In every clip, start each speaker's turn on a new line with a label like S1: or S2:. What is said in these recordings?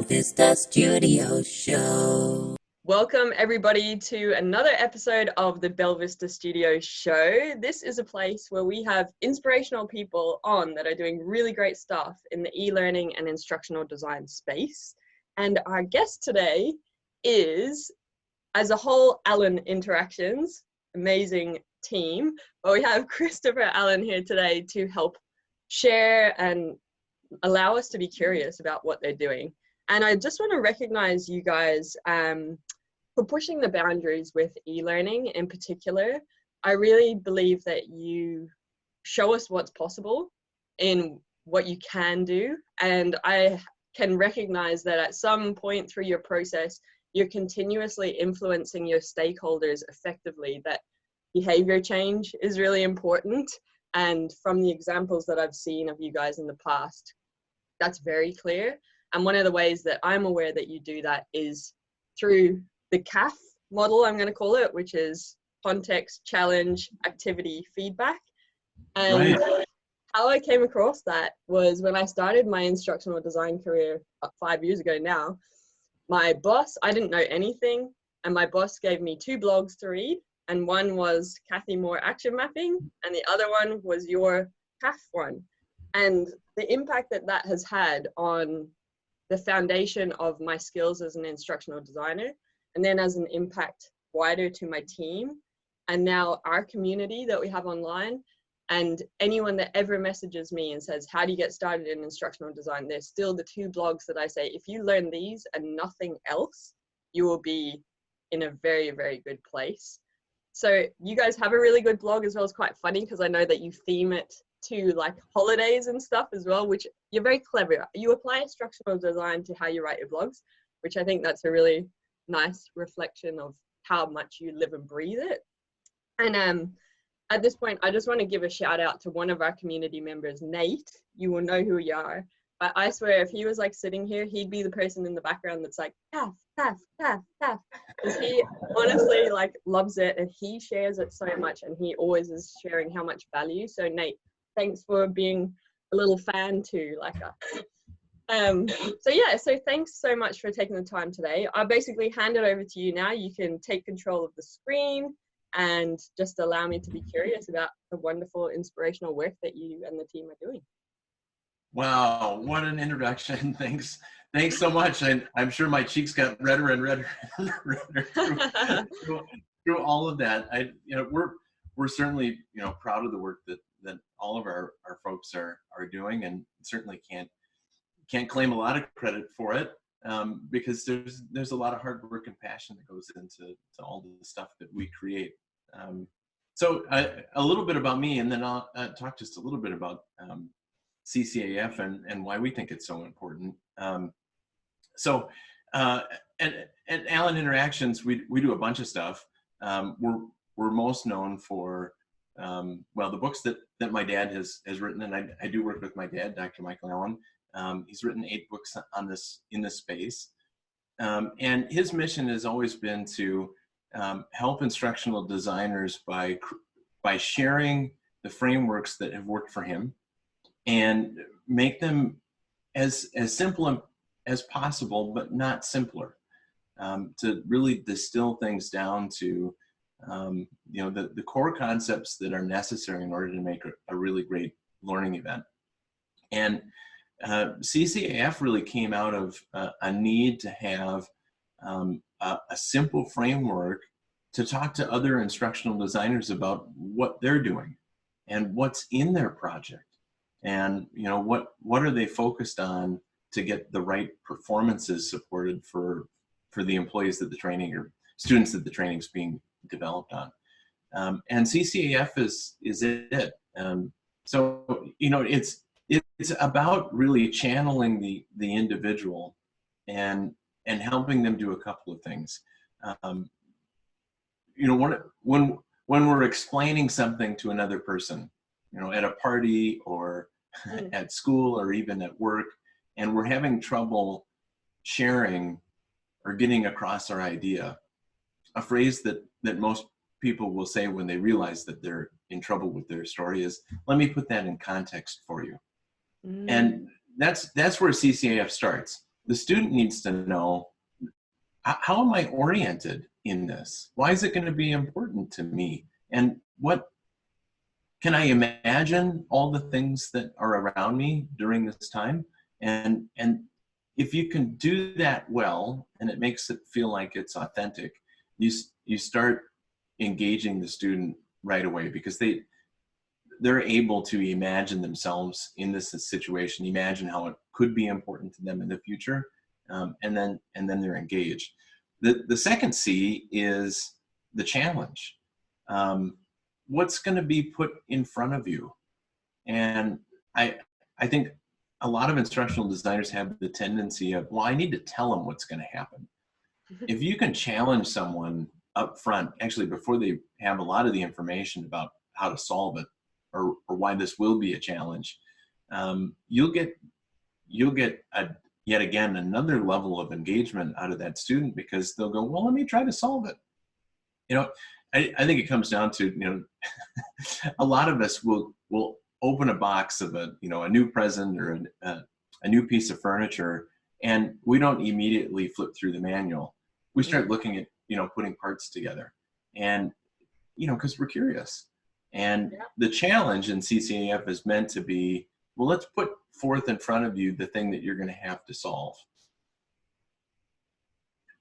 S1: Belvista Studio Show.
S2: Welcome everybody to another episode of the Belvista Studio Show. This is a place where we have inspirational people on that are doing really great stuff in the e-learning and instructional design space. And our guest today is, as a whole, Allen Interactions, amazing team. But we have Christopher Allen here today to help share and allow us to be curious about what they're doing. And I just want to recognize you guys for pushing the boundaries with e-learning in particular. I really believe that you show us what's possible in what you can do. And I can recognize that at some point through your process, you're continuously influencing your stakeholders effectively, that behavior change is really important. And from the examples that I've seen of you guys in the past, that's very clear. And one of the ways that I'm aware that you do that is through the C.A.F model, I'm going to call it, which is context, challenge, activity, feedback. And how I came across that was when I started my instructional design career 5 years ago now. My boss, I didn't know anything, and my boss gave me 2 blogs to read, and one was Kathy Moore Action Mapping, and the other one was your C.A.F one. And the impact that that has had on the foundation of my skills as an instructional designer, and then as an impact wider to my team, and now our community that we have online, and anyone that ever messages me and says, how do you get started in instructional design? There's still the 2 blogs that I say, if you learn these and nothing else, you will be in a very, very good place. So you guys have a really good blog as well. It's quite funny because I know that you theme it to like holidays and stuff as well, which you're very clever. You apply instructional design to how you write your blogs, which I think that's a really nice reflection of how much you live and breathe it. And at this point, I just want to give a shout out to one of our community members, Nate. You will know who you are. But I swear, if he was like sitting here, he'd be the person in the background that's like, C.A.F, C.A.F, C.A.F, C.A.F. Because he honestly like loves it and he shares it so much, and he always is sharing how much value. So Nate, thanks for being a little fan too, like us. So thanks so much for taking the time today. I'll basically hand it over to you now. You can take control of the screen and just allow me to be curious about the wonderful inspirational work that you and the team are doing.
S3: Wow, what an introduction. Thanks so much. I'm sure my cheeks got redder and redder, through all of that. We're certainly, proud of the work that all of our folks are doing, and certainly can't claim a lot of credit for it, because there's a lot of hard work and passion that goes into all the stuff that we create. So a little bit about me, and then I'll talk just a little bit about C.C.A.F and why we think it's so important. And Allen Interactions, we do a bunch of stuff. We're most known for the books that my dad has written, and I do work with my dad, Dr. Michael Allen. He's written 8 books in this space, and his mission has always been to help instructional designers by sharing the frameworks that have worked for him and make them as simple as possible, but not simpler, to really distill things down to the core concepts that are necessary in order to make a really great learning event. And C.C.A.F really came out of a need to have a simple framework to talk to other instructional designers about what they're doing and what's in their project, and what are they focused on to get the right performances supported for the employees that the training or students that the training is being developed on. And C.C.A.F is it. So it's about really channeling the individual and helping them do a couple of things. When we're explaining something to another person, at a party or at school or even at work, and we're having trouble sharing or getting across our idea, a phrase that most people will say when they realize that they're in trouble with their story is, let me put that in context for you. And that's where C.C.A.F starts. the student needs to know, how am I oriented in this? Why is it going to be important to me? And what can I imagine all the things that are around me during this time? And if you can do that well, and it makes it feel like it's authentic, you start engaging the student right away, because they're able to imagine themselves in this situation, imagine how it could be important to them in the future, and then they're engaged. The second C is the challenge. What's going to be put in front of you? And I think a lot of instructional designers have the tendency of, well, I need to tell them what's going to happen. If you can challenge someone up front, actually before they have a lot of the information about how to solve it, or why this will be a challenge, you'll get yet again another level of engagement out of that student, because they'll go, well, let me try to solve it. You know, I think it comes down to, you know, a lot of us will open a box of a new present or a new piece of furniture, and we don't immediately flip through the manual. We start looking at, putting parts together, and, because we're curious. And the challenge in C.C.A.F is meant to be, well, let's put forth in front of you the thing that you're going to have to solve.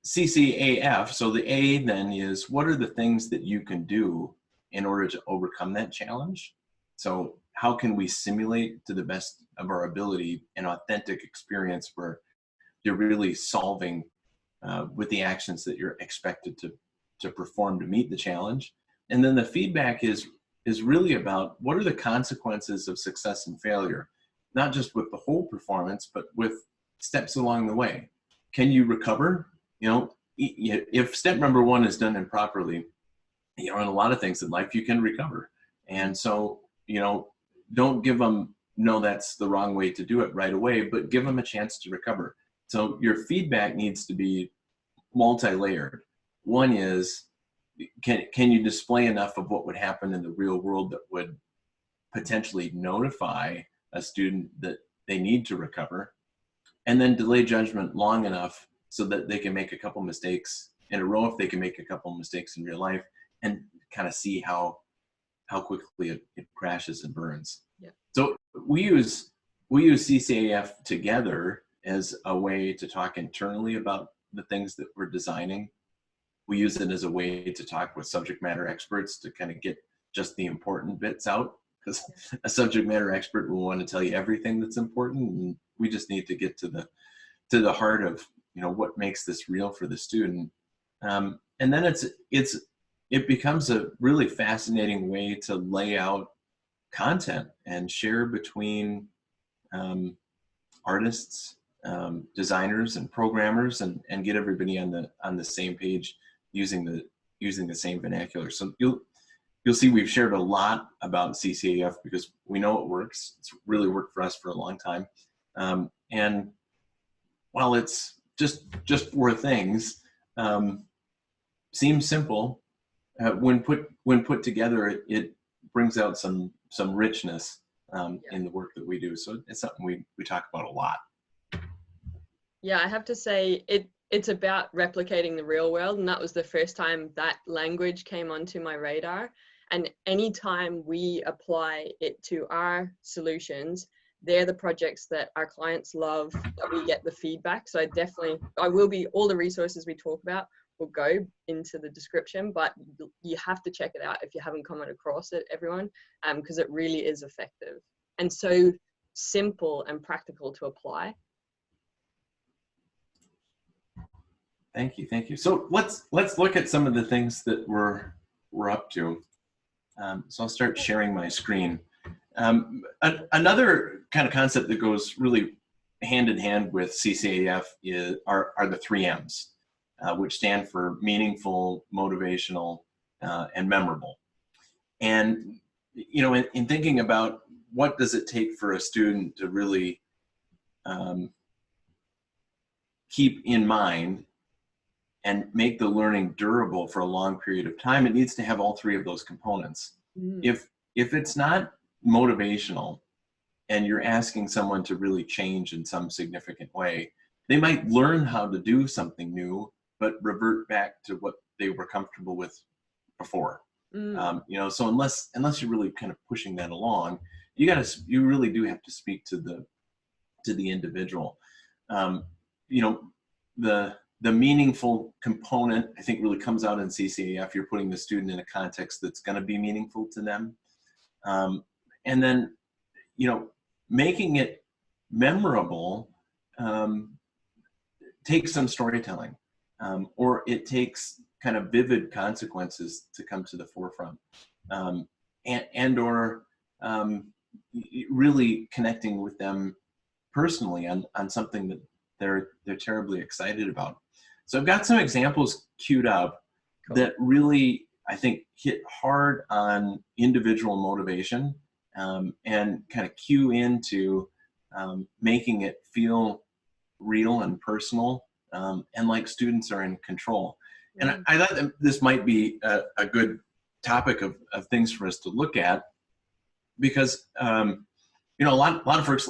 S3: C.C.A.F, so the A then is, what are the things that you can do in order to overcome that challenge? So how can we simulate to the best of our ability an authentic experience where you're really solving with the actions that you're expected to perform to meet the challenge? And then the feedback is really about, what are the consequences of success and failure, not just with the whole performance, but with steps along the way. Can you recover? If step number one is done improperly, in a lot of things in life, you can recover. And so, don't give them, no, that's the wrong way to do it right away, but give them a chance to recover. So your feedback needs to be multi-layered. One is, can you display enough of what would happen in the real world that would potentially notify a student that they need to recover? And then delay judgment long enough so that they can make a couple mistakes in a row, if they can make a couple mistakes in real life, and kind of see how quickly it crashes and burns.
S2: Yeah.
S3: So we use C.C.A.F together as a way to talk internally about the things that we're designing. We use it as a way to talk with subject matter experts to kind of get just the important bits out, because a subject matter expert will want to tell you everything that's important, and we just need to get to the heart of what makes this real for the student. And then it becomes a really fascinating way to lay out content and share between artists, designers, and programmers, and get everybody on the same page using the same vernacular. So you'll see we've shared a lot about C.C.A.F because we know it works. It's really worked for us for a long time. And while it's just 4 things, seems simple, when put together, it brings out some richness in the work that we do. So it's something we talk about a lot.
S2: Yeah, I have to say it's about replicating the real world, and that was the first time that language came onto my radar. And anytime we apply it to our solutions, they're the projects that our clients love, that we get the feedback. So all the resources we talk about will go into the description, but you have to check it out if you haven't come across it, everyone, because it really is effective and so simple and practical to apply.
S3: Thank you. So let's look at some of the things that we're up to. So I'll start sharing my screen. Another kind of concept that goes really hand in hand with C.C.A.F are the 3 M's, which stand for meaningful, motivational, and memorable. And in thinking about what does it take for a student to really keep in mind and make the learning durable for a long period of time, it needs to have all 3 of those components. If it's not motivational and you're asking someone to really change in some significant way, they might learn how to do something new, but revert back to what they were comfortable with before. You know, so unless you're really kind of pushing that along, you really do have to speak to the individual. You know, the meaningful component, I think, really comes out in C.C.A.F. You're putting the student in a context that's going to be meaningful to them. And then, you know, making it memorable takes some storytelling, or it takes kind of vivid consequences to come to the forefront, or really connecting with them personally on something that they're terribly excited about. So I've got some examples queued up that really, I think, hit hard on individual motivation, and kind of cue into making it feel real and personal, and like students are in control. And I thought that this might be a good topic of things for us to look at, because you know, a lot of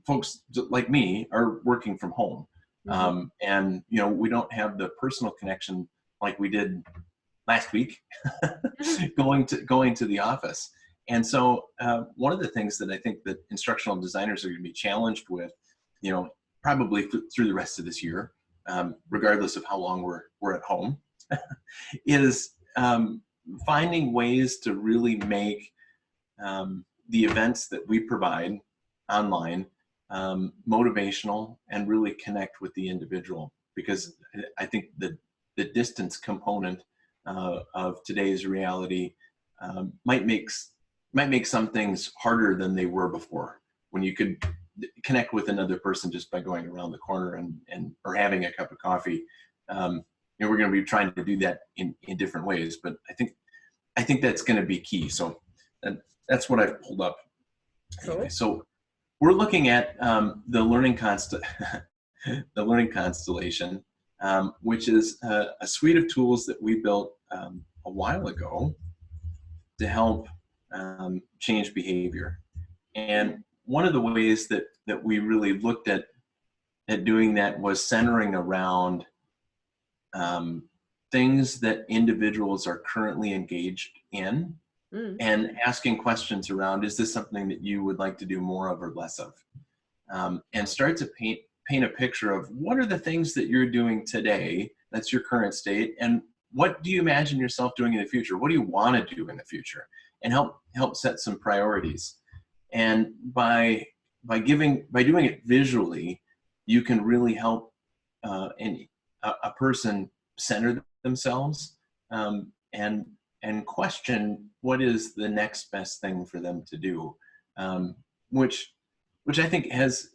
S3: folks like me are working from home, and you know, we don't have the personal connection like we did last week, going to the office. And so one of the things that I think that instructional designers are going to be challenged with, you know, probably through the rest of this year, regardless of how long we're at home, is finding ways to really make the events that we provide online motivational and really connect with the individual. Because I think the distance component of today's reality might make some things harder than they were before, when you could connect with another person just by going around the corner and or having a cup of coffee. You know, we're going to be trying to do that in different ways, but I think that's going to be key. So that's what I've pulled up. Anyway, so we're looking at the learning constellation, which is a suite of tools that we built a while ago to help change behavior. And one of the ways that we really looked at doing that was centering around things that individuals are currently engaged in, and asking questions around, is this something that you would like to do more of or less of? And start to paint a picture of, what are the things that you're doing today, that's your current state, and what do you imagine yourself doing in the future? What do you want to do in the future? And help set some priorities. And by doing it visually, you can really help a person center themselves, and question what is the next best thing for them to do, which I think has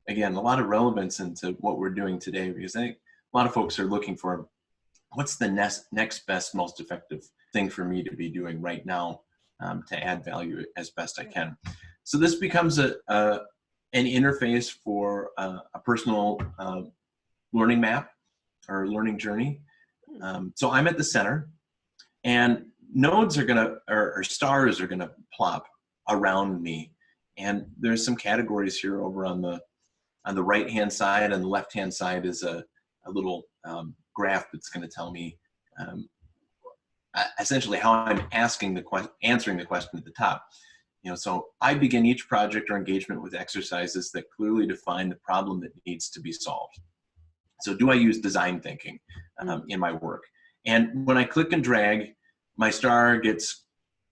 S3: again a lot of relevance into what we're doing today, because I think a lot of folks are looking for, what's the next best, most effective thing for me to be doing right now, to add value as best I can. So this becomes an interface for a personal learning map or learning journey. So I'm at the center, and nodes are or stars are gonna plop around me. And there's some categories here over on the right hand side, and the left hand side is a little graph that's going to tell me essentially how I'm answering the question at the top. You know, so I begin each project or engagement with exercises that clearly define the problem that needs to be solved. So do I use design thinking in my work? And when I click and drag, my star gets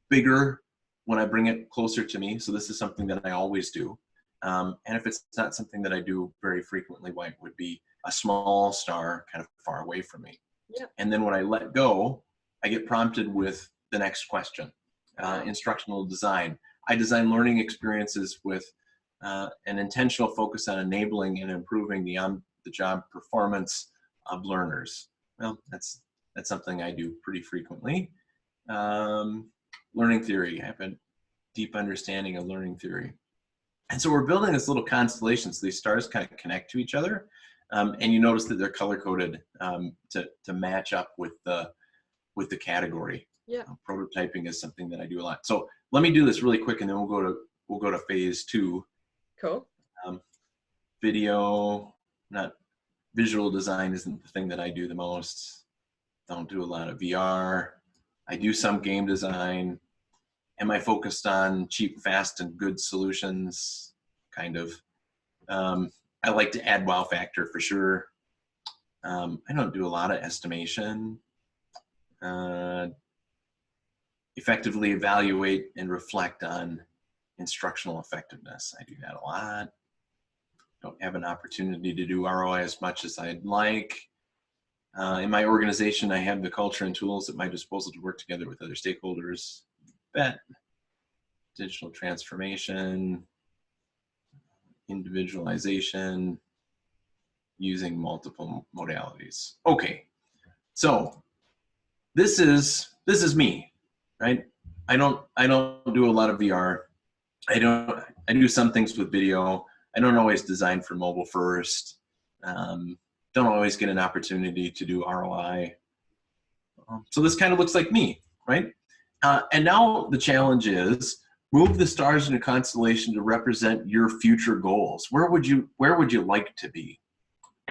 S3: bigger when I bring it closer to me. So this is something that I always do. And if it's not something that I do very frequently, why it would be a small star kind of far away from me.
S2: Yep.
S3: And then when I let go, I get prompted with the next question. Instructional design. I design learning experiences with an intentional focus on enabling and improving the on-the-job performance of learners. Well, that's something I do pretty frequently. Learning theory. I have a deep understanding of learning theory. And so we're building this little constellation, so these stars kind of connect to each other. And you notice that they're color-coded to match up with the category.
S2: Yeah.
S3: Prototyping is something that I do a lot. So let me do this really quick, and then we'll go to phase 2.
S2: Cool.
S3: Video. not visual design isn't the thing that I do the most. Don't do a lot of VR. I do some game design. Am I focused on cheap, fast, and good solutions? Kind of. I like to add wow factor for sure. I don't do a lot of estimation. Effectively evaluate and reflect on instructional effectiveness. I do that a lot. Don't have an opportunity to do ROI as much as I'd like. In my organization, I have the culture and tools at my disposal to work together with other stakeholders. Bet. Digital transformation, individualization, using multiple modalities. Okay, so this is me, right? I don't do a lot of VR. I do some things with video. I don't always design for mobile first. Don't always get an opportunity to do ROI. So this kind of looks like me, right? And now the challenge is move the stars in a constellation to represent your future goals. Where would you like to be?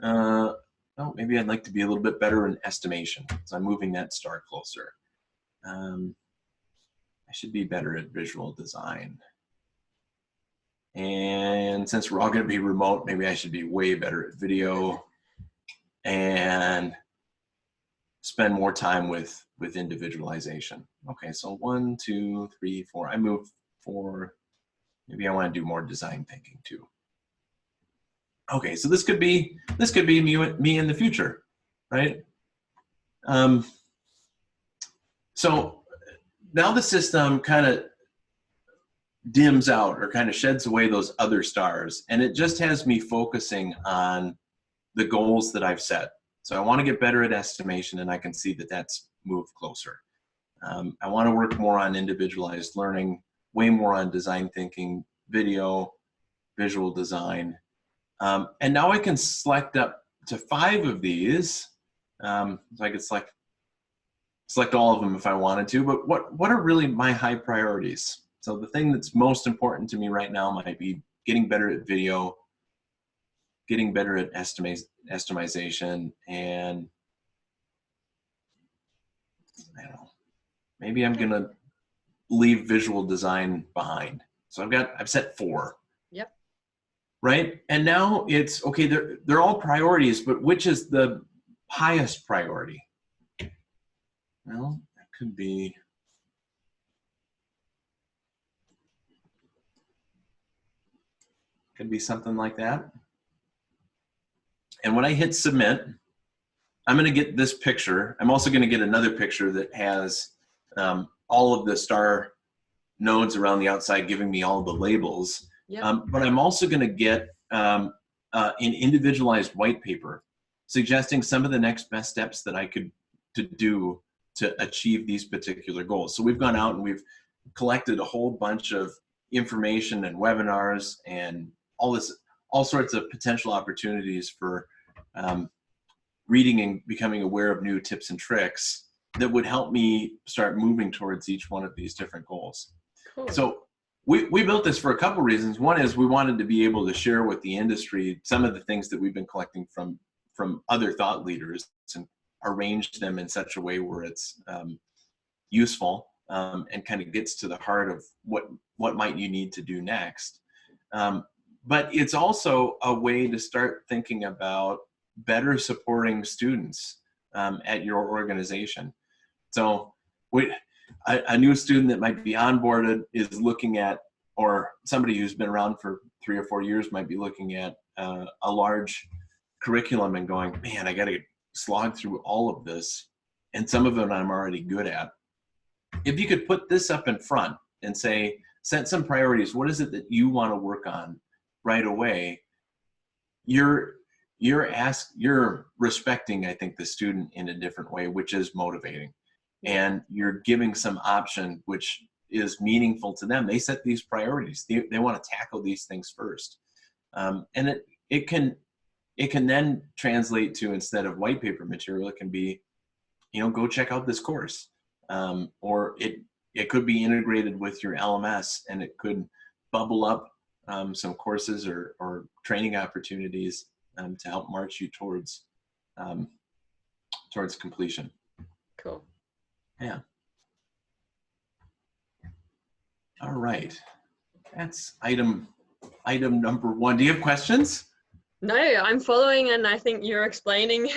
S3: Well, maybe I'd like to be a little bit better in estimation. So I'm moving that star closer. I should be better at visual design. And since we're all going to be remote, maybe I should be way better at video and spend more time with individualization. Okay, so 1, 2, 3, 4. I moved 4. Maybe I want to do more design thinking too. Okay, so this could be me in the future, right? So now the system kind of dims out or kind of sheds away those other stars, and it just has me focusing on the goals that I've set. So I want to get better at estimation, and I can see that that's moved closer. I want to work more on individualized learning, way more on design thinking, video, visual design. And now I can select up to 5 of these. So I could select all of them if I wanted to, but what are really my high priorities? So the thing that's most important to me right now might be getting better at video, getting better at estimation, and I don't know, maybe I'm gonna leave visual design behind. So I've set 4.
S2: Yep.
S3: Right? And now it's, okay, they're all priorities, but which is the highest priority? Well, that could be something like that. And when I hit submit, I'm going to get this picture. I'm also going to get another picture that has all of the star nodes around the outside giving me all the labels. Yep. But I'm also going to get an individualized white paper suggesting some of the next best steps that I could do to achieve these particular goals. So we've gone out and we've collected a whole bunch of information and webinars and all sorts of potential opportunities for reading and becoming aware of new tips and tricks that would help me start moving towards each one of these different goals. Cool. So we built this for a couple reasons. One is we wanted to be able to share with the industry some of the things that we've been collecting from other thought leaders and arrange them in such a way where it's useful and kind of gets to the heart of what might you need to do next. But it's also a way to start thinking about better supporting students at your organization. So a new student that might be onboarded is looking at, or somebody who's been around for 3 or 4 years might be looking at a large curriculum and going, man, I got to slog through all of this, and some of it I'm already good at. If you could put this up in front and say, set some priorities, what is it that you want to work on right away? You're respecting, I think, the student in a different way, which is motivating. And you're giving some option which is meaningful to them. They set these priorities. They want to tackle these things first. And it can then translate to, instead of white paper material, it can be, go check out this course. Or it could be integrated with your LMS, and it could bubble up some courses or training opportunities to help march you towards completion.
S2: Cool.
S3: Yeah. All right. That's item number 1. Do you have questions?
S2: No, I'm following, and I think you're explaining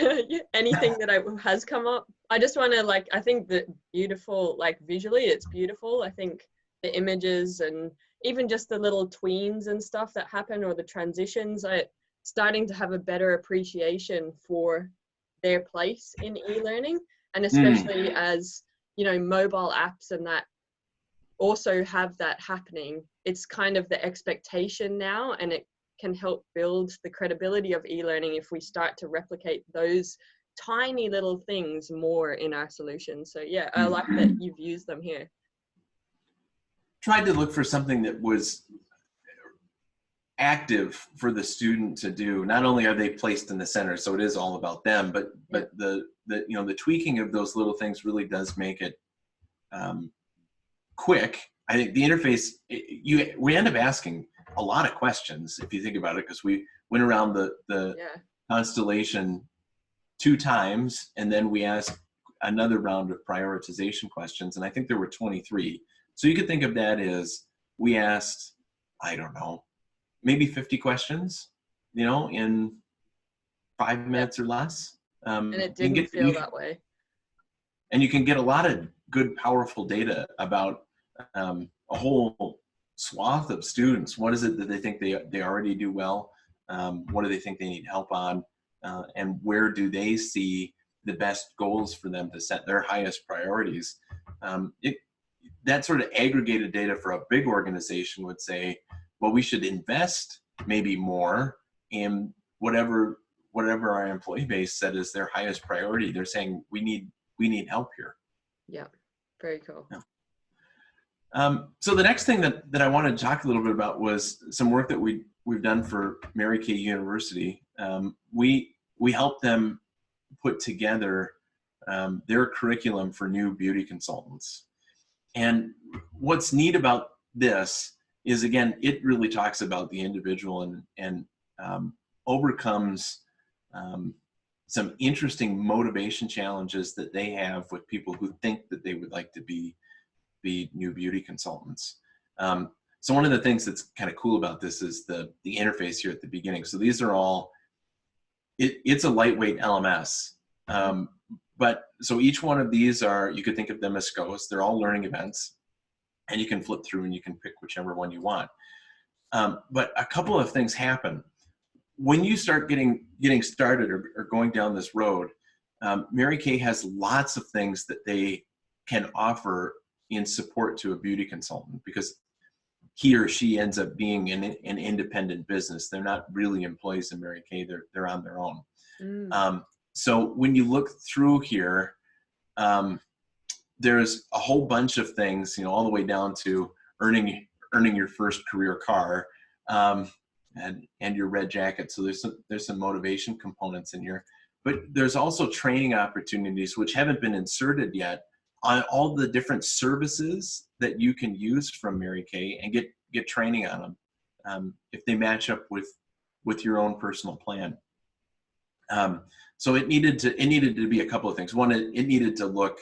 S2: anything that has come up. I just want to, like, I think that beautiful, like visually, it's beautiful. I think the images and even just the little tweens and stuff that happen, or the transitions, I starting to have a better appreciation for their place in e-learning, and especially as, you know, mobile apps and that also have that happening. It's kind of the expectation now, and it can help build the credibility of e-learning if we start to replicate those tiny little things more in our solutions. So yeah, I like that you've used them here.
S3: Tried to look for something that was active for the student to do. Not only are they placed in the center, so it is all about them, but the you know, the tweaking of those little things really does make it quick. I think the interface, we end up asking a lot of questions if you think about it, because we went around the constellation 2 times, and then we asked another round of prioritization questions, and I think there were 23. So you could think of that as we asked, I don't know, maybe 50 questions, you know, in 5 minutes or less.
S2: And it didn't feel that way.
S3: And you can get a lot of good, powerful data about a whole swath of students. What is it that they think they already do well? What do they think they need help on? And where do they see the best goals for them to set their highest priorities? That sort of aggregated data for a big organization would say, well, we should invest maybe more in whatever our employee base said is their highest priority. They're saying we need help here.
S2: Yeah, very cool.
S3: Yeah. So the next thing that I wanted to talk a little bit about was some work that we've done for Mary Kay University. We helped them put together their curriculum for new beauty consultants. And what's neat about this is, again, it really talks about the individual and overcomes some interesting motivation challenges that they have with people who think that they would like to be new beauty consultants. So one of the things that's kind of cool about this is the interface here at the beginning. So these are all, it's a lightweight LMS. But so each one of these you could think of them as SCOs. They're all learning events, and you can flip through and you can pick whichever one you want. But a couple of things happen. When you start getting started or going down this road, Mary Kay has lots of things that they can offer in support to a beauty consultant, because he or she ends up being an independent business. They're not really employees of Mary Kay. They're on their own. So when you look through here, there's a whole bunch of things, you know, all the way down to earning your first career car, and your red jacket. So there's some motivation components in here, but there's also training opportunities which haven't been inserted yet on all the different services that you can use from Mary Kay and get training on them if they match up with your own personal plan. So it needed to be a couple of things. One, it needed to look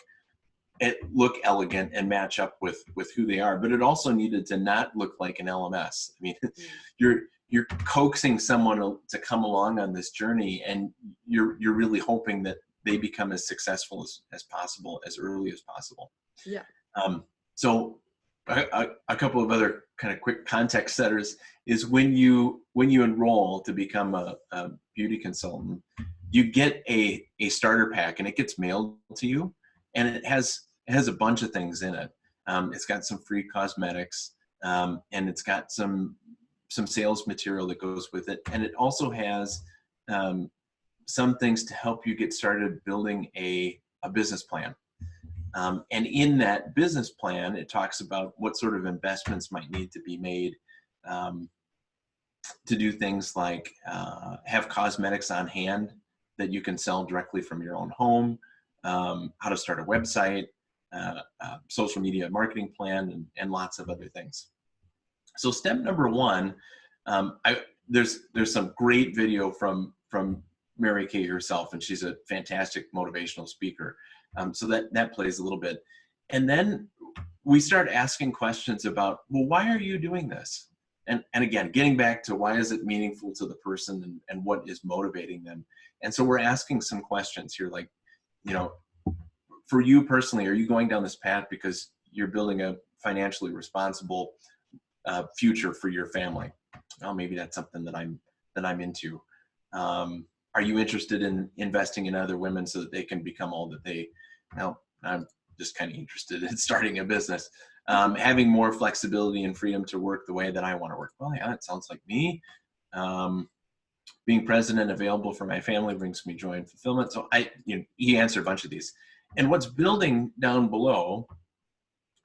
S3: elegant and match up with who they are, but it also needed to not look like an LMS. I mean, you're coaxing someone to come along on this journey, and you're really hoping that they become as successful as possible, as early as possible.
S2: Yeah.
S3: So a couple of other kind of quick context setters is when you enroll to become a beauty consultant, you get a starter pack, and it gets mailed to you, and it has a bunch of things in it. It's got some free cosmetics, and it's got some sales material that goes with it, and it also has some things to help you get started building a business plan. And in that business plan, it talks about what sort of investments might need to be made to do things like have cosmetics on hand that you can sell directly from your own home, how to start a website, social media marketing plan, and lots of other things. So step number 1, there's some great video from from Mary Kay herself, and she's a fantastic motivational speaker. So that plays a little bit. And then we start asking questions about, well, why are you doing this? And again, getting back to why is it meaningful to the person, and what is motivating them. And so we're asking some questions here, like, you know, for you personally, are you going down this path because you're building a financially responsible future for your family? Well, maybe that's something that I'm into. Are you interested in investing in other women so that they can become all that they, well, I'm just kind of interested in starting a business. Having more flexibility and freedom to work the way that I want to work. Well, yeah, it sounds like me. Being present and available for my family brings me joy and fulfillment. So he answered a bunch of these. And what's building down below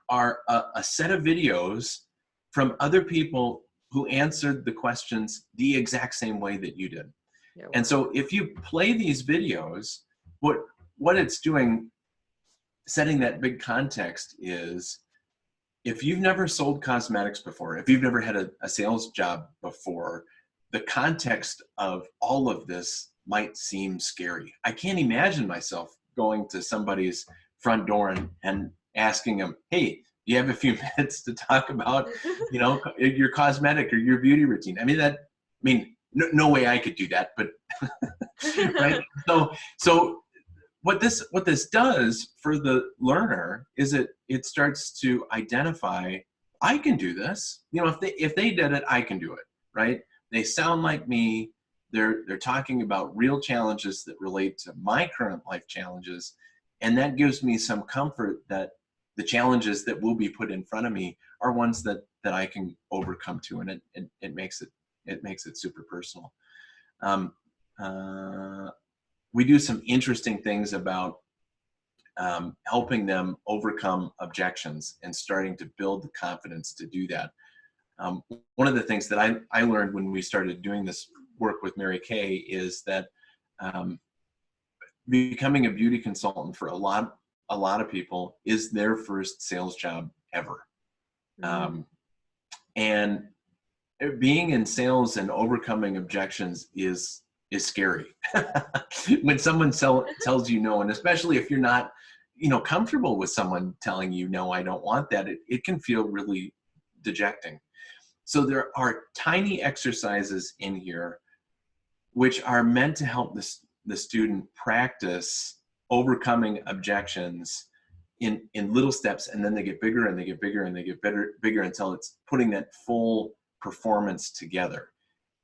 S3: are a set of videos from other people who answered the questions the exact same way that you did.
S2: Yeah, wow.
S3: And so if you play these videos, what it's doing, setting that big context, is if you've never sold cosmetics before, if you've never had a sales job before, the context of all of this might seem scary. I can't imagine myself going to somebody's front door and asking them, hey, do you have a few minutes to talk about, you know, your cosmetic or your beauty routine? No way I could do that, but right. So what this does for the learner is it starts to identify, I can do this. You know, if they did it, I can do it, right? They sound like me. They're talking about real challenges that relate to my current life challenges, and that gives me some comfort that the challenges that will be put in front of me are ones that I can overcome too, and it makes it super personal. We do some interesting things about helping them overcome objections and starting to build the confidence to do that. One of the things that I learned when we started doing this work with Mary Kay is that becoming a beauty consultant for a lot of people is their first sales job ever. Mm-hmm. And being in sales and overcoming objections is scary. When someone tells you no, and especially if you're not, you know, comfortable with someone telling you, no, I don't want that, it can feel really dejecting. So there are tiny exercises in here which are meant to help the student practice overcoming objections in little steps, and then they get bigger and they get bigger and they get bigger until it's putting that full performance together.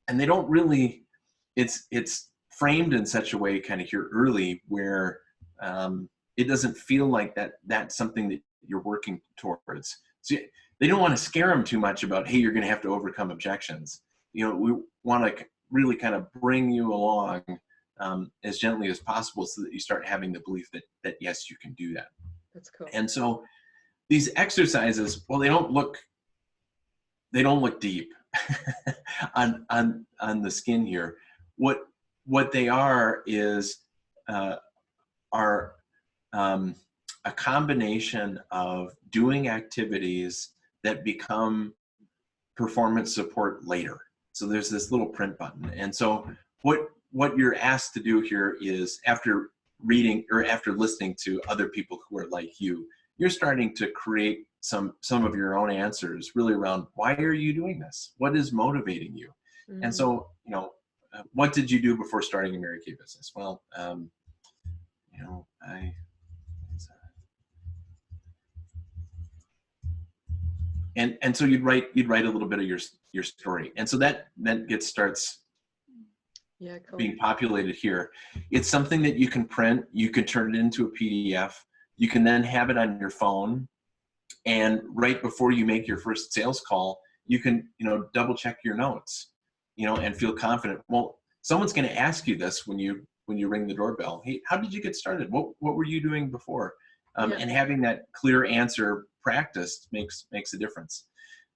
S3: And they don't really, it's framed in such a way kind of here early where it doesn't feel like that's something that you're working towards. So they don't want to scare them too much about, hey, you're going to have to overcome objections. You know, we want to really kind of bring you along as gently as possible so that you start having the belief that yes, you can do that.
S2: That's cool.
S3: And so these exercises, well, they don't look deep on the skin here. What they are is a combination of doing activities that become performance support later. So there's this little print button. And so what you're asked to do here is, after reading or after listening to other people who are like you, you're starting to create some of your own answers really around, why are you doing this? What is motivating you? Mm-hmm. And so, you know, what did you do before starting a Mary Kay business? Well, you know, and so you'd write a little bit of your story, and so that starts
S2: cool.
S3: being populated here. It's something that you can print, you can turn it into a PDF, you can then have it on your phone, and right before you make your first sales call, you can, you know, double check your notes, you know, and feel confident. Well, someone's going to ask you this when you ring the doorbell. Hey, how did you get started? What were you doing before? And having that clear answer practiced makes a difference.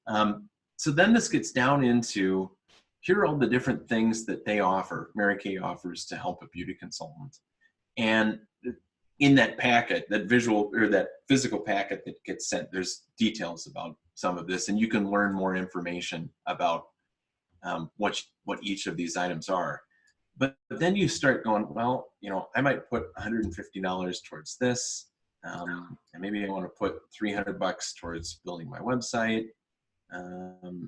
S3: So then this gets down into, here are all the different things that they offer, Mary Kay offers to help a beauty consultant. And in that packet, that visual or that physical packet that gets sent, there's details about some of this, and you can learn more information about what each of these items are. but then you start going, well, you know, I might put $150 towards this. And maybe I want to put $300 towards building my website. I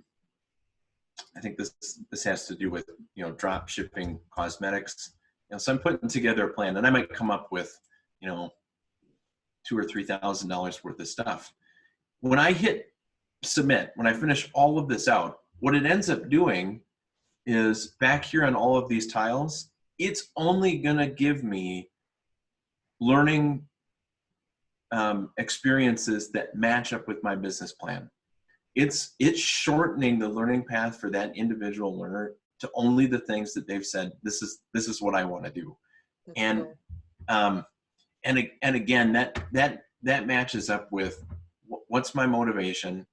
S3: think this has to do with, you know, drop shipping cosmetics. You know, so I'm putting together a plan, and I might come up with, you know, $2,000 or $3,000 worth of stuff. When I hit submit, when I finish all of this out, what it ends up doing is back here on all of these tiles, it's only gonna give me learning experiences that match up with my business plan. It's shortening the learning path for that individual learner to only the things that they've said, this is what I want to do.
S2: That's
S3: And
S2: cool.
S3: and again, that matches up with what's my motivation,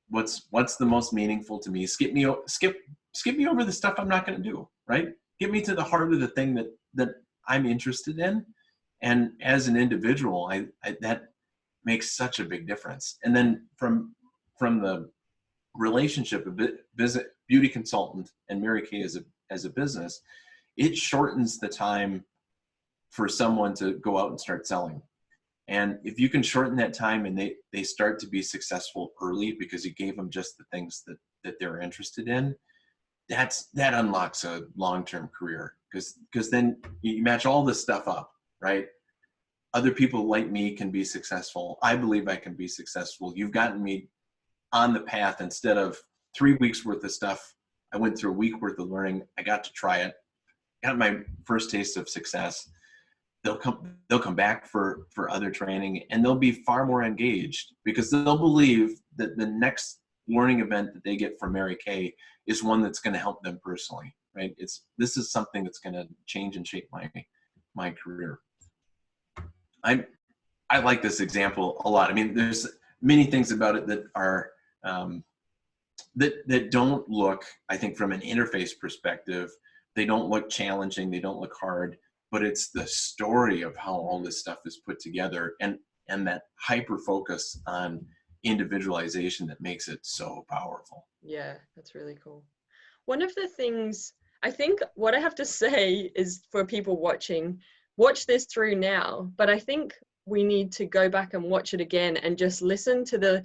S3: what's the most meaningful to me. Skip me over the stuff I'm not going to do, right? Get me to the heart of the thing that I'm interested in. And as an individual, I that makes such a big difference. And then from the relationship of beauty consultant and Mary Kay as a business, it shortens the time for someone to go out and start selling. And if you can shorten that time and they start to be successful early because you gave them just the things that they're interested in, that unlocks a long-term career, because then you match all this stuff up, right? Other people like me can be successful. I believe I can be successful. You've gotten me on the path. Instead of 3 weeks worth of stuff, I went through a week worth of learning. I got to try it, got my first taste of success. They'll come back for other training, and they'll be far more engaged because they'll believe that the next learning event that they get from Mary Kay is one that's going to help them personally, right? This is something that's going to change and shape my career. I like this example a lot. I mean, there's many things about it that are that don't look, I think, from an interface perspective, they don't look challenging, they don't look hard, but it's the story of how all this stuff is put together and that hyper focus on individualization that makes it so powerful.
S2: Yeah, that's really cool. One of the things, I think what I have to say is, for people watching, watch this through now, but I think we need to go back and watch it again and just listen to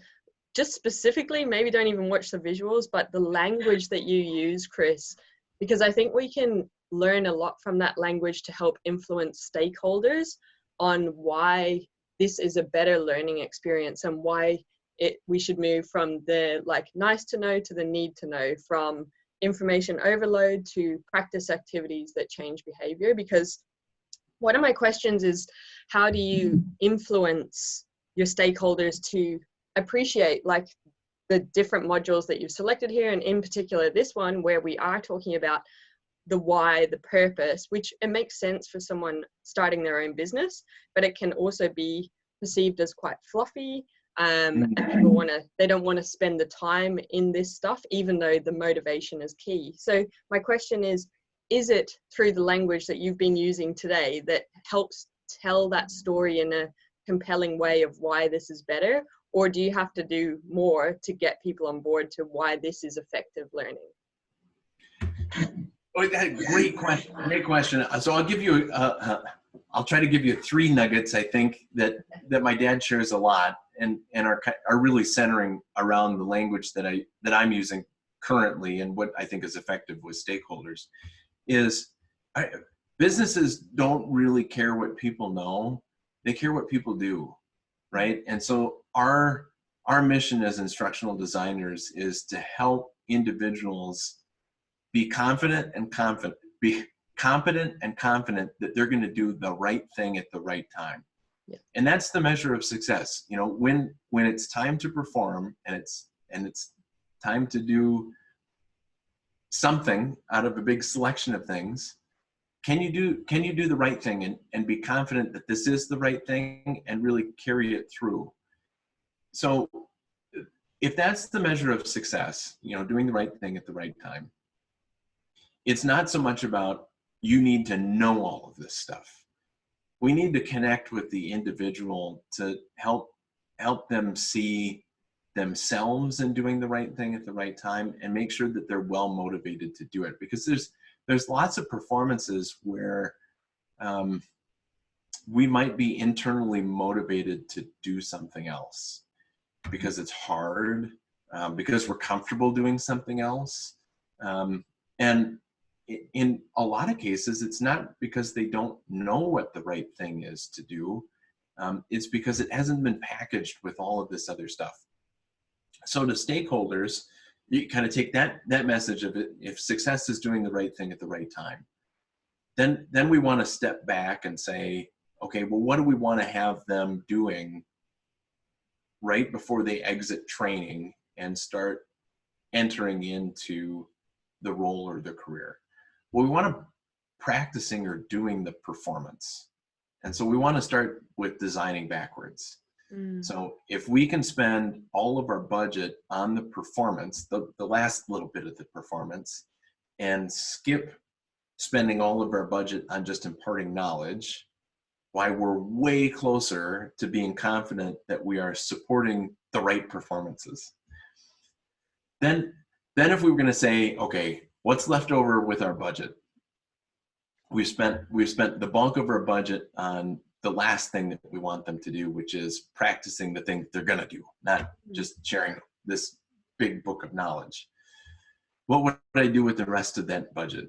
S2: just specifically, maybe don't even watch the visuals, but the language that you use, Chris, because I think we can learn a lot from that language to help influence stakeholders on why this is a better learning experience and why we should move from the like nice to know to the need to know, from information overload to practice activities that change behavior. Because one of my questions is, how do you influence your stakeholders to appreciate like the different modules that you've selected here, and in particular this one where we are talking about the why, the purpose, which it makes sense for someone starting their own business, but it can also be perceived as quite fluffy, and people they don't want to spend the time in this stuff, even though the motivation is key. So my question is it through the language that you've been using today that helps tell that story in a compelling way of why this is better, or do you have to do more to get people on board to why this is effective learning?
S3: Oh, great question. Great question. So I'll give you, I'll try to give you 3 nuggets, I think, that my dad shares a lot and are really centering around the language that I'm using currently and what I think is effective with stakeholders. Businesses don't really care what people know. They care what people do, right? And so our mission as instructional designers is to help individuals be competent and confident that they're going to do the right thing at the right time.
S2: Yeah.
S3: And that's the measure of success. You know, when it's time to perform and it's time to do something out of a big selection of things, can you do the right thing and be confident that this is the right thing and really carry it through? So if that's the measure of success, you know, doing the right thing at the right time, it's not so much about you need to know all of this stuff. We need to connect with the individual to help them see themselves in doing the right thing at the right time and make sure that they're well motivated to do it. Because there's lots of performances where we might be internally motivated to do something else because it's hard, because we're comfortable doing something else. And in a lot of cases, it's not because they don't know what the right thing is to do. It's because it hasn't been packaged with all of this other stuff. So to stakeholders, you kind of take that message of it. If success is doing the right thing at the right time, then we want to step back and say, okay, well, what do we want to have them doing right before they exit training and start entering into the role or the career? Well, we want to practicing or doing the performance. And so we want to start with designing backwards. So if we can spend all of our budget on the performance, the last little bit of the performance, and skip spending all of our budget on just imparting knowledge, why we're way closer to being confident that we are supporting the right performances. Then if we were going to say, okay, what's left over with our budget? We've spent the bulk of our budget on the last thing that we want them to do, which is practicing the thing that they're going to do, not just sharing this big book of knowledge. What would I do with the rest of that budget?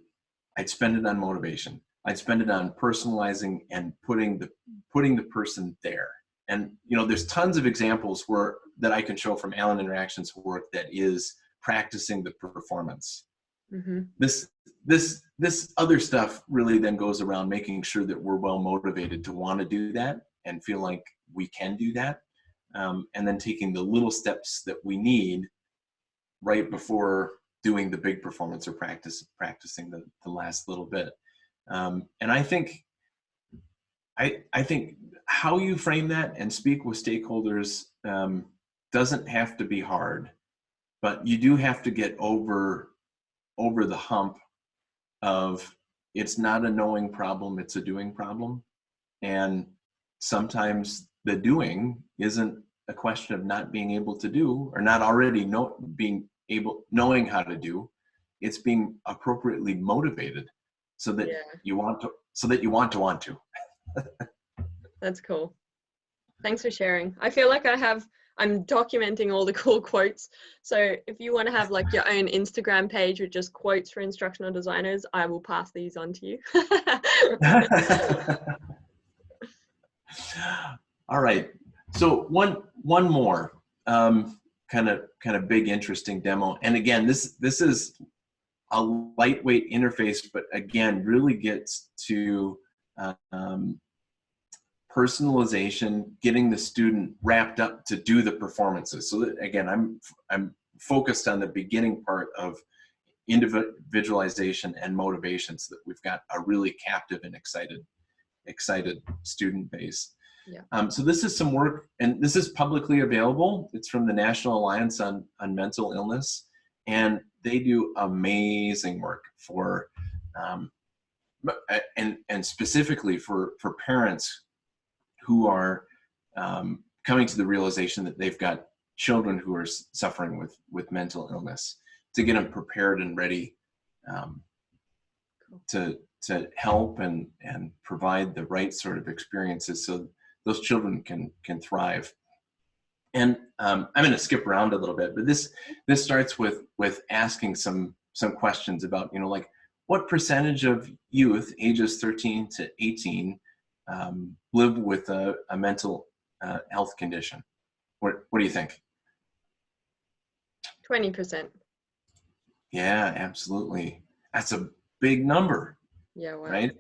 S3: I'd spend it on motivation. I'd spend it on personalizing and putting the person there. And there's tons of examples that I can show from Allen Interactions work that is practicing the performance. This other stuff really then goes around making sure that we're well motivated to want to do that and feel like we can do that, and then taking the little steps that we need right before doing the big performance or practicing the last little bit. And I think how you frame that and speak with stakeholders doesn't have to be hard, but you do have to get over the hump of it's not a knowing problem, it's a doing problem. And sometimes the doing isn't a question of not being able to do or not already knowing how to do. It's being appropriately motivated so that you want to.
S2: That's cool. Thanks for sharing. I feel like I'm documenting all the cool quotes. So if you want to have like your own Instagram page with just quotes for instructional designers, I will pass these on to you.
S3: All right. So one more kind of big interesting demo. And again, this is a lightweight interface, but again, really gets to personalization, getting the student wrapped up to do the performances. So that, again, I'm focused on the beginning part of individualization and motivation so that we've got a really captive and excited student base. Yeah. So this is some work, and this is publicly available. It's from the National Alliance on Mental Illness, and they do amazing work for, and specifically for parents who are coming to the realization that they've got children who are suffering with mental illness, to get them prepared and ready to help and provide the right sort of experiences so those children can thrive. And I'm going to skip around a little bit, but this starts with asking some questions about, like, what percentage of youth ages 13 to 18 live with a mental health condition? What do you think?
S2: 20%.
S3: Yeah, absolutely. That's a big number.
S2: Yeah, wow.
S3: Right?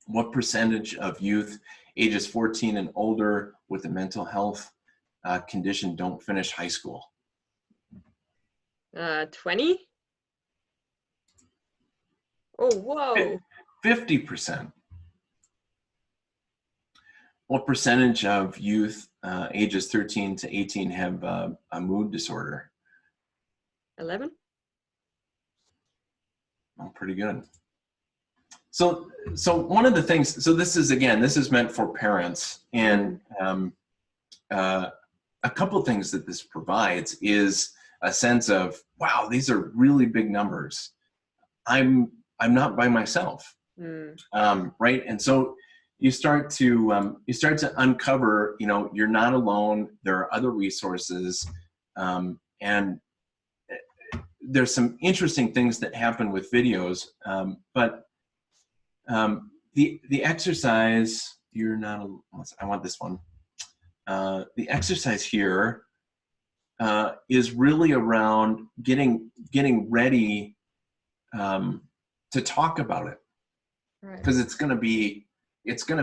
S3: What percentage of youth ages 14 and older with a mental health condition don't finish high school?
S2: 20? Oh, whoa.
S3: 50%. What percentage of youth ages 13 to 18 have a mood disorder?
S2: 11?
S3: Oh, pretty good. So one of the things, so this is meant for parents, and a couple things that this provides is a sense of, wow, these are really big numbers. I'm not by myself. Right. And so you start to uncover, you're not alone. There are other resources. And there's some interesting things that happen with videos. But the exercise, you're not, I want this one. The exercise here is really around getting ready to talk about it, because it's going to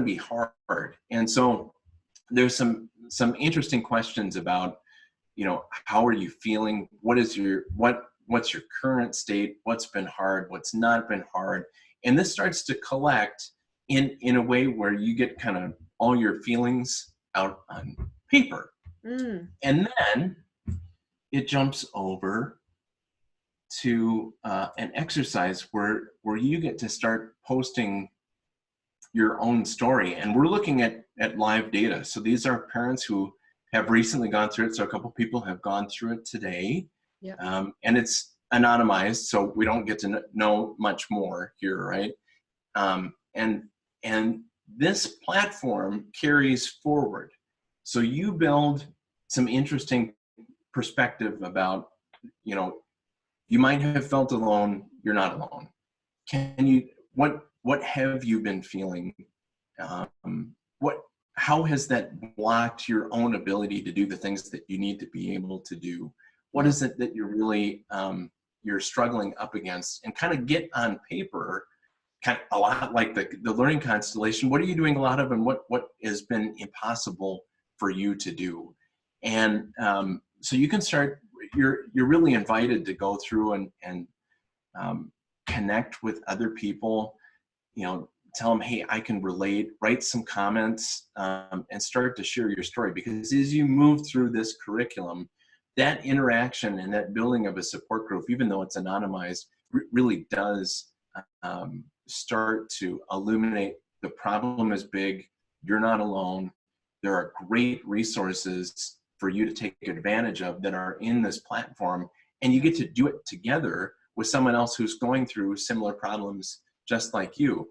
S3: be hard. And so there's some interesting questions about, how are you feeling? What's your current state? What's been hard? What's not been hard? And this starts to collect in a way where you get kind of all your feelings out on paper. And then it jumps over to an exercise where you get to start posting your own story. And we're looking at live data. So these are parents who have recently gone through it. So a couple people have gone through it today. And it's anonymized, so we don't get to know much more here, right? And this platform carries forward. So you build some interesting perspective about, you might have felt alone, you're not alone. What have you been feeling? How has that blocked your own ability to do the things that you need to be able to do? What is it that you're really, you're struggling up against? And kind of get on paper, kind of a lot like the learning constellation. What are you doing a lot of, and what has been impossible for you to do? And so you can start, you're really invited to go through and connect with other people, tell them, hey, I can relate, write some comments, and start to share your story. Because as you move through this curriculum, that interaction and that building of a support group, even though it's anonymized, really does start to illuminate the problem is big, you're not alone. There are great resources for you to take advantage of that are in this platform, and you get to do it together with someone else who's going through similar problems just like you.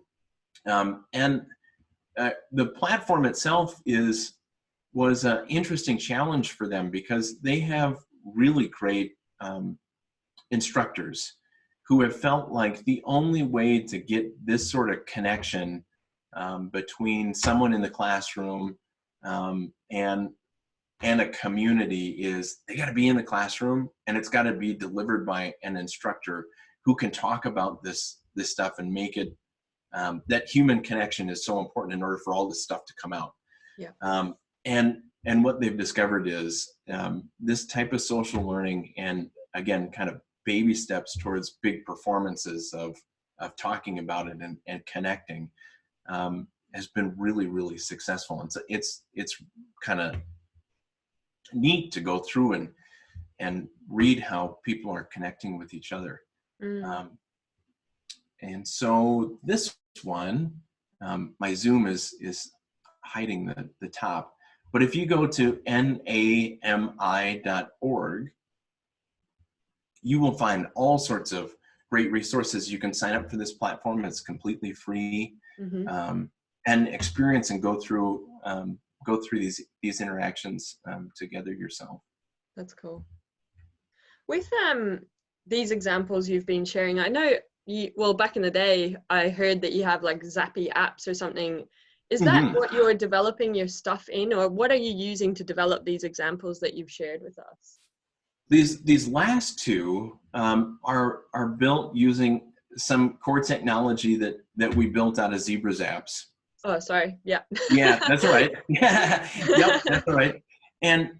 S3: And the platform itself was an interesting challenge for them, because they have really great instructors who have felt like the only way to get this sort of connection between someone in the classroom and a community is they got to be in the classroom, and it's got to be delivered by an instructor who can talk about this stuff and make it, that human connection is so important in order for all this stuff to come out. And what they've discovered is this type of social learning, and again, kind of baby steps towards big performances of talking about it and connecting, has been really, really successful. And so it's kind of neat to go through and read how people are connecting with each other. And so this one, my Zoom is hiding the top, but if you go to nami.org, you will find all sorts of great resources. You can sign up for this platform. It's completely free, and experience and go through these interactions together yourself.
S2: That's cool. With these examples you've been sharing, I know back in the day, I heard that you have like Zappy apps or something. Is that what you're developing your stuff in, or what are you using to develop these examples that you've shared with us?
S3: These last two are built using some core technology that we built out of Zebra's apps.
S2: Oh, sorry. Yeah.
S3: Yeah, that's all right. Yeah, yep, that's all right. And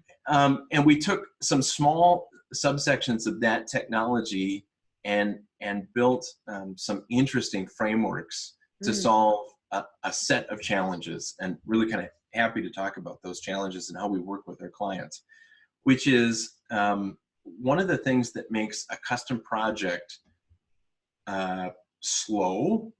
S3: we took some small subsections of that technology and built some interesting frameworks to solve a set of challenges, and really kind of happy to talk about those challenges and how we work with our clients, which is one of the things that makes a custom project slow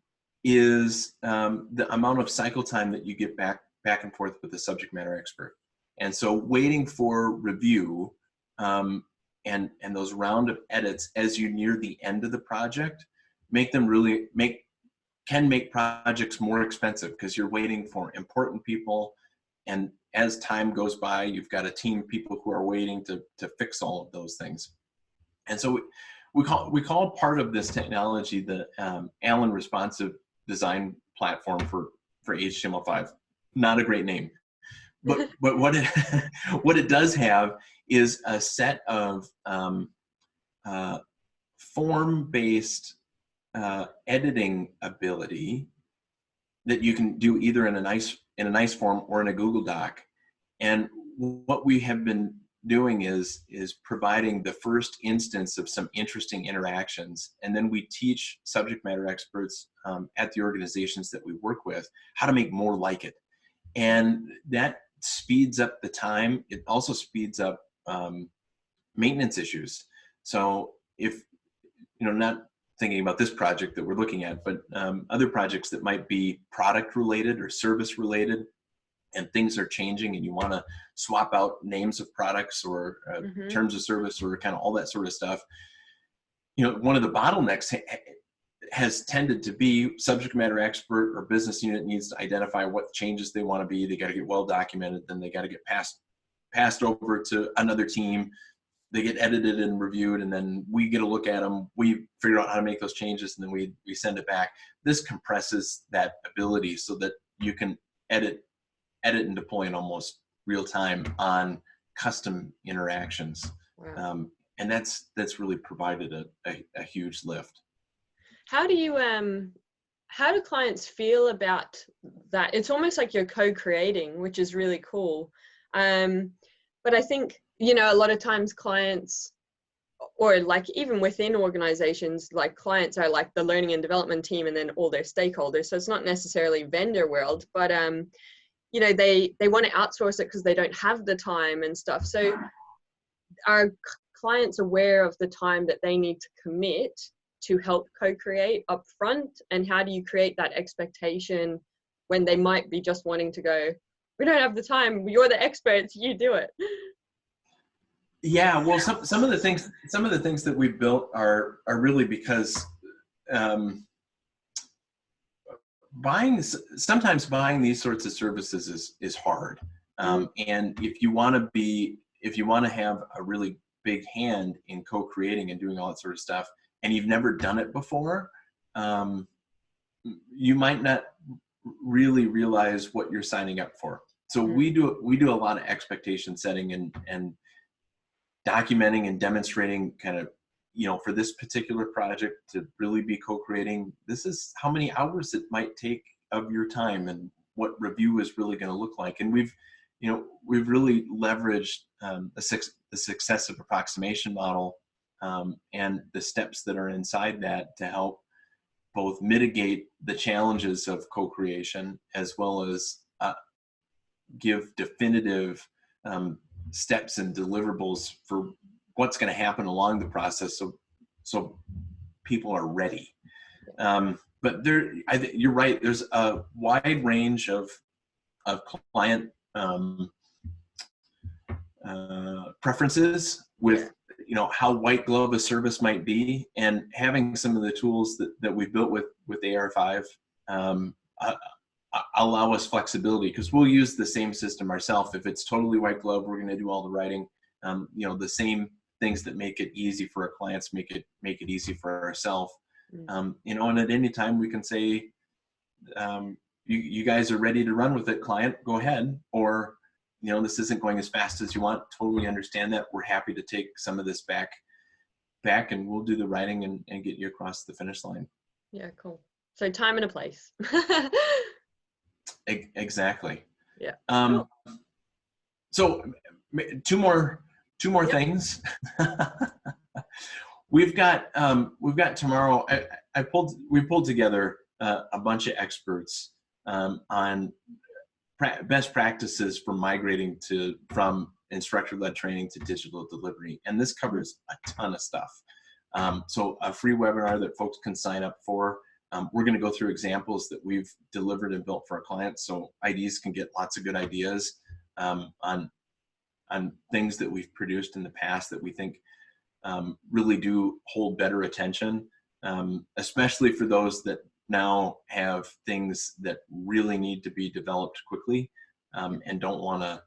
S3: is the amount of cycle time that you get back and forth with the subject matter expert. And so waiting for review and those round of edits as you near the end of the project make projects more expensive because you're waiting for important people. And as time goes by, you've got a team of people who are waiting to fix all of those things. And so we call part of this technology the Allen Responsive Design Platform for HTML5. Not a great name, but what it does have is a set of form-based editing ability that you can do either in a nice form or in a Google Doc. And what we have been doing is providing the first instance of some interesting interactions, and then we teach subject matter experts at the organizations that we work with how to make more like it. And that speeds up the time. It also speeds up maintenance issues. So if, not thinking about this project that we're looking at, but other projects that might be product related or service related, and things are changing and you want to swap out names of products or terms of service or kind of all that sort of stuff. One of the bottlenecks has tended to be subject matter expert or business unit needs to identify what changes they want to be. They got to get well documented, then they got to get passed over to another team. They get edited and reviewed, and then we get a look at them. We figure out how to make those changes, and then we send it back. This compresses that ability so that you can edit and deploy in almost real time on custom interactions.
S2: Wow.
S3: And that's really provided a huge lift.
S2: How do clients feel about that? It's almost like you're co-creating, which is really cool. But I think, a lot of times clients, or like even within organizations, like clients are like the learning and development team and then all their stakeholders. So it's not necessarily vendor world, but they want to outsource it because they don't have the time and stuff. So are clients aware of the time that they need to commit to help co-create up front? And how do you create that expectation when they might be just wanting to go, we don't have the time, you're the experts, you do it?
S3: Yeah, well, some of the things that we've built are really because sometimes buying these sorts of services is hard. And if you want to have a really big hand in co-creating and doing all that sort of stuff, and you've never done it before, you might not really realize what you're signing up for. So we do a lot of expectation setting and documenting and demonstrating kind of, for this particular project to really be co-creating, this is how many hours it might take of your time and what review is really going to look like. And we've really leveraged the successive approximation model and the steps that are inside that to help both mitigate the challenges of co-creation as well as give definitive steps and deliverables for what's going to happen along the process, so people are ready. But you're right. There's a wide range of client preferences with how white glove a service might be, and having some of the tools that we've built with AR5 allow us flexibility, because we'll use the same system ourselves. If it's totally white glove, we're going to do all the writing. The same things that make it easy for our clients make it easy for ourselves. And at any time we can say, you guys are ready to run with it, client, go ahead. Or, this isn't going as fast as you want. Totally understand that. We're happy to take some of this back and we'll do the writing and get you across the finish line.
S2: Yeah, cool. So time and a place.
S3: Exactly.
S2: Yeah.
S3: Cool. So two more things. We've got tomorrow. We pulled together a bunch of experts on best practices for migrating from instructor-led training to digital delivery, and this covers a ton of stuff. So a free webinar that folks can sign up for. We're going to go through examples that we've delivered and built for our clients, so IDs can get lots of good ideas on things that we've produced in the past that we think really do hold better attention. especially for those that now have things that really need to be developed quickly, and don't want to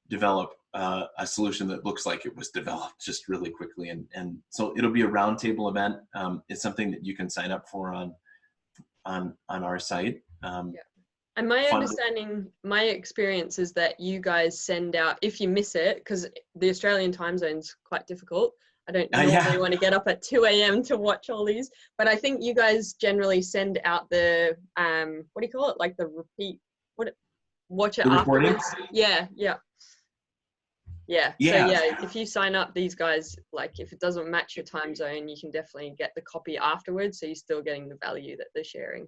S3: develop a solution that looks like it was developed just really quickly. And so it'll be a roundtable event. It's something that you can sign up for on our site.
S2: And my
S3: Fun.
S2: understanding, my experience is that you guys send out, if you miss it, because the Australian time zone's quite difficult. I don't normally want to get up at 2 a.m. to watch all these, but I think you guys generally send out the, what do you call it? Like the repeat, watch it afterwards. Yeah. So yeah, if you sign up, these guys, like if it doesn't match your time zone, you can definitely get the copy afterwards. So you're still getting the value that they're sharing.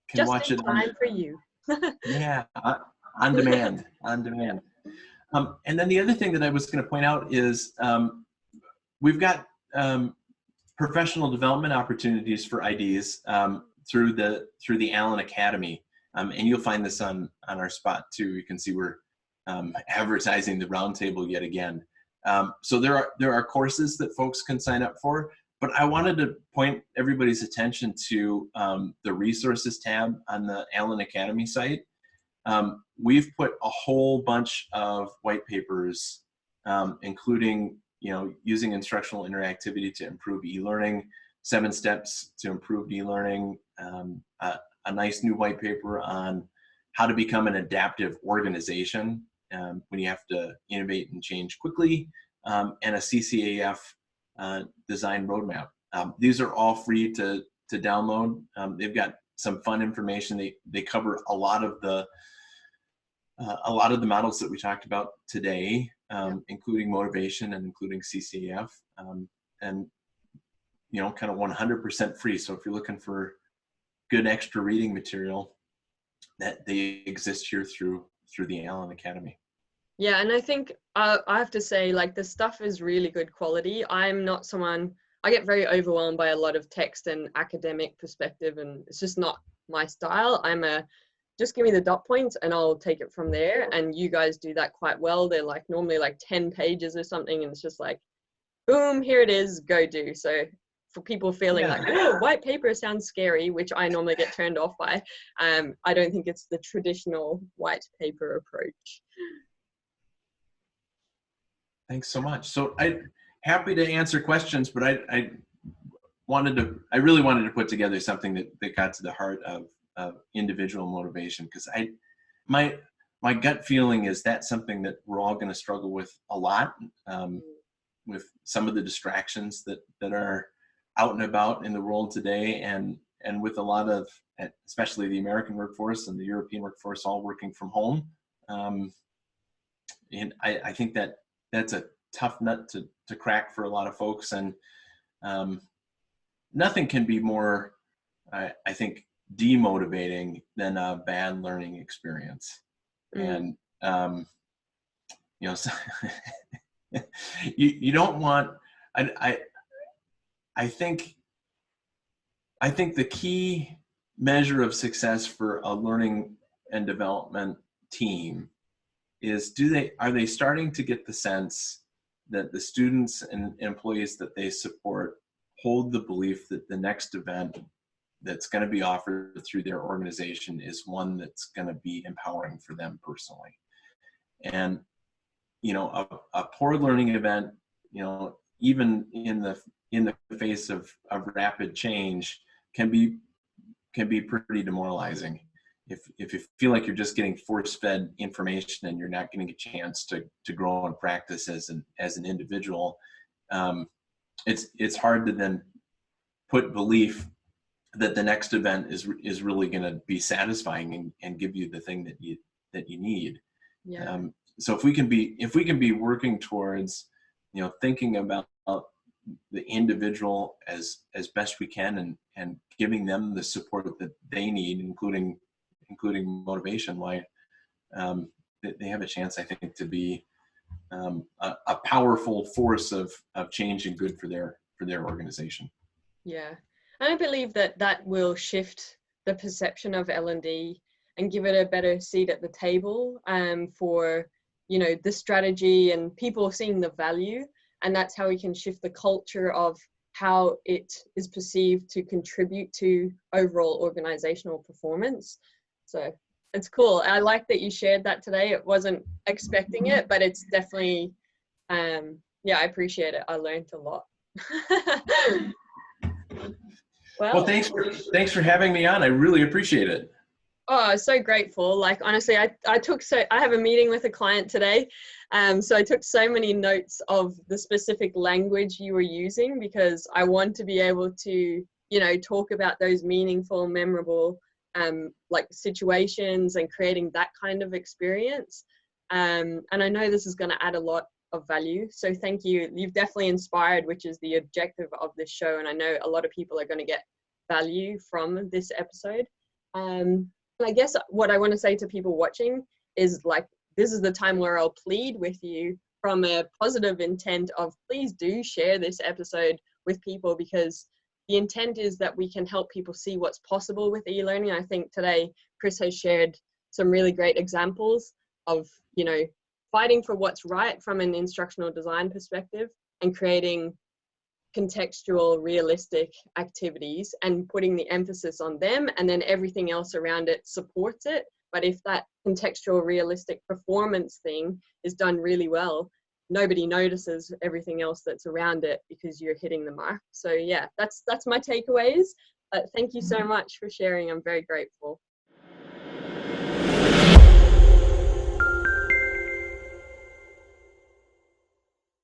S3: Can
S2: Just
S3: watch
S2: in
S3: it
S2: time for you.
S3: Yeah, on demand, on demand. And then the other thing that I was going to point out is we've got professional development opportunities for IDs through the Allen Academy, and you'll find this on our spot too. You can see we're advertising the roundtable yet again. So there are courses that folks can sign up for. But I wanted to point everybody's attention to the resources tab on the Allen Academy site. We've put a whole bunch of white papers, including using instructional interactivity to improve e-learning, 7 steps to improve e-learning, a nice new white paper on how to become an adaptive organization when you have to innovate and change quickly, and a C.C.A.F. Design roadmap. These are all free to download. They've got some fun information. They cover a lot of the models that we talked about today, including motivation and including C.C.A.F. And kind of 100% free. So if you're looking for good extra reading material, that they exist here through the Allen Academy.
S2: Yeah, and I think I have to say, like, the stuff is really good quality. I'm not someone, I get very overwhelmed by a lot of text and academic perspective, and it's just not my style. Just give me the dot points and I'll take it from there. And you guys do that quite well. They're like normally like 10 pages or something, and it's just like, boom, here it is, go do. So for people feeling like, oh, white paper sounds scary, which I normally get turned off by, I don't think it's the traditional white paper approach.
S3: Thanks so much. So I'm happy to answer questions, but I really wanted to put together something that got to the heart of individual motivation, because my gut feeling is that's something that we're all going to struggle with a lot, with some of the distractions that are out and about in the world today, and with a lot of, especially the American workforce and the European workforce, all working from home. And I think that's a tough nut to crack for a lot of folks, and nothing can be more, I think, demotivating than a bad learning experience. And so you don't want, I think the key measure of success for a learning and development team is, are they starting to get the sense that the students and employees that they support hold the belief that the next event that's going to be offered through their organization is one that's going to be empowering for them personally. And a poor learning event, even in the face of rapid change, can be pretty demoralizing. If you feel like you're just getting force-fed information and you're not getting a chance to grow and practice as an individual, it's hard to then put belief that the next event is really going to be satisfying and give you the thing that you need.
S2: Yeah.
S3: So if we can be working towards thinking about the individual as best we can, and giving them the support that they need, including motivation, why they have a chance, I think, to be a powerful force of change and good for their organization.
S2: Yeah, and I believe that will shift the perception of L&D and give it a better seat at the table for the strategy and people seeing the value, and that's how we can shift the culture of how it is perceived to contribute to overall organizational performance. So it's cool. I like that you shared that today. It wasn't expecting it, but it's definitely, yeah, I appreciate it. I learned a lot.
S3: Well, thanks for having me on. I really appreciate it.
S2: Oh, so grateful. Like, honestly, I have a meeting with a client today. So I took so many notes of the specific language you were using, because I want to be able to, you know, talk about those meaningful, memorable, like situations and creating that kind of experience. And I know this is going to add a lot of value. So thank you. You've definitely inspired, which is the objective of this show. And I know a lot of people are going to get value from this episode. I guess what I want to say to people watching is, like, this is the time where I'll plead with you from a positive intent of, please do share this episode with people, because the intent is that we can help people see what's possible with e-learning. I think today Chris has shared some really great examples of, you know, fighting for what's right from an instructional design perspective and creating contextual, realistic activities and putting the emphasis on them, and then everything else around it supports it. But if that contextual, realistic performance thing is done really well, nobody notices everything else that's around it because you're hitting the mark. So yeah, that's my takeaways. Thank you so much for sharing. I'm very grateful.